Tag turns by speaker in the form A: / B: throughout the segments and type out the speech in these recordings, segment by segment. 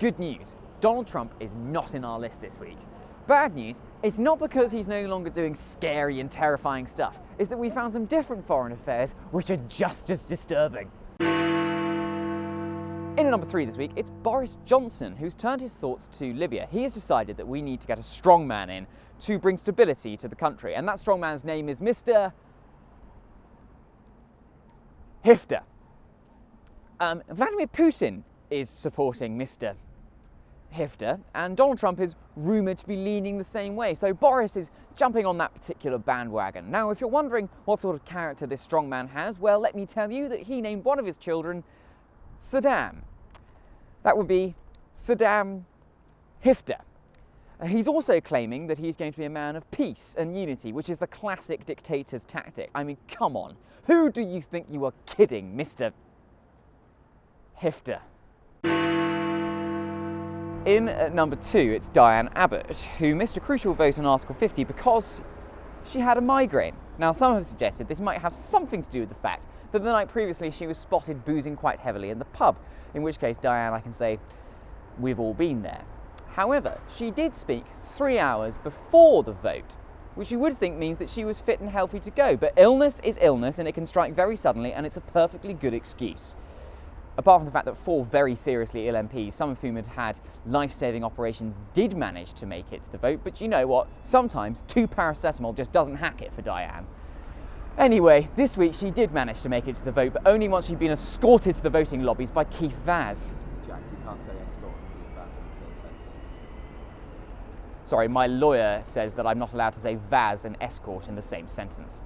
A: Good news, Donald Trump is not in our list this week. Bad news, it's not because he's no longer doing scary and terrifying stuff, it's that we found some different foreign affairs which are just as disturbing. In at number 3 this week, it's Boris Johnson, who's turned his thoughts to Libya. He has decided that we need to get a strongman in to bring stability to the country, and that strongman's name is Mr. Hifter. Vladimir Putin is supporting Mr. Hifter, and Donald Trump is rumoured to be leaning the same way, so Boris is jumping on that particular bandwagon. Now, if you're wondering what sort of character this strongman has, well, let me tell you that he named one of his children Saddam. That would be Saddam Hifter. He's also claiming that he's going to be a man of peace and unity, which is the classic dictator's tactic. I mean, come on. Who do you think you are kidding, Mr. Hifter? In at number 2, it's Diane Abbott, who missed a crucial vote on Article 50 because she had a migraine. Now, some have suggested this might have something to do with the fact that the night previously she was spotted boozing quite heavily in the pub, in which case, Diane, I can say, we've all been there. However, she did speak 3 hours before the vote, which you would think means that she was fit and healthy to go, but illness is illness and it can strike very suddenly, and it's a perfectly good excuse. Apart from the fact that 4 very seriously ill MPs, some of whom had had life-saving operations, did manage to make it to the vote, but you know what? Sometimes 2 paracetamol just doesn't hack it for Diane. Anyway, this week she did manage to make it to the vote, but only once she'd been escorted to the voting lobbies by Keith Vaz.
B: Jack, you can't say escort Keith Vaz in the same sentence.
A: Sorry, my lawyer says that I'm not allowed to say Vaz and escort in the same sentence.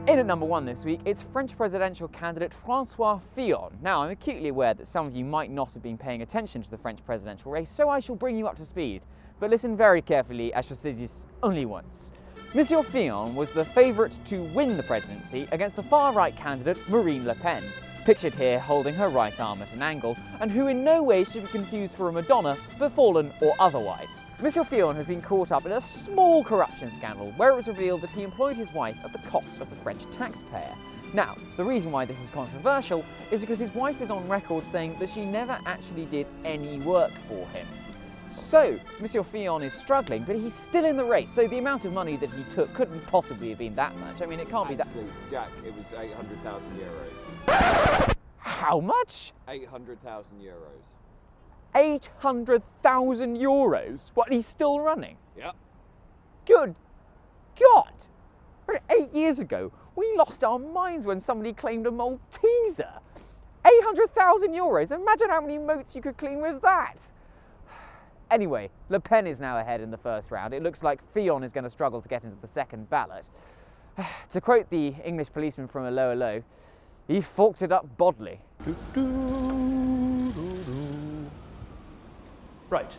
A: In at number 1 this week, it's French presidential candidate François Fillon. Now, I'm acutely aware that some of you might not have been paying attention to the French presidential race, so I shall bring you up to speed. But listen very carefully, I shall say this only once. Monsieur Fillon was the favourite to win the presidency against the far-right candidate Marine Le Pen, pictured here holding her right arm at an angle, and who in no way should be confused for a Madonna, befallen or otherwise. Monsieur Fillon has been caught up in a small corruption scandal where it was revealed that he employed his wife at the cost of the French taxpayer. Now, the reason why this is controversial is because his wife is on record saying that she never actually did any work for him. So, Monsieur Fillon is struggling, but he's still in the race, so the amount of money that he took couldn't possibly have been that much. I mean, it can't be that...
B: Jack, it was 800,000 euros.
A: How much?
B: 800,000 euros.
A: 800,000 euros? What, he's still running?
B: Yep.
A: Good God! 8 years ago, we lost our minds when somebody claimed a Malteser. 800,000 euros? Imagine how many moats you could clean with that. Anyway, Le Pen is now ahead in the first round. It looks like Fillon is going to struggle to get into the second ballot. To quote the English policeman from a lower low, he forked it up bodily.
C: Right.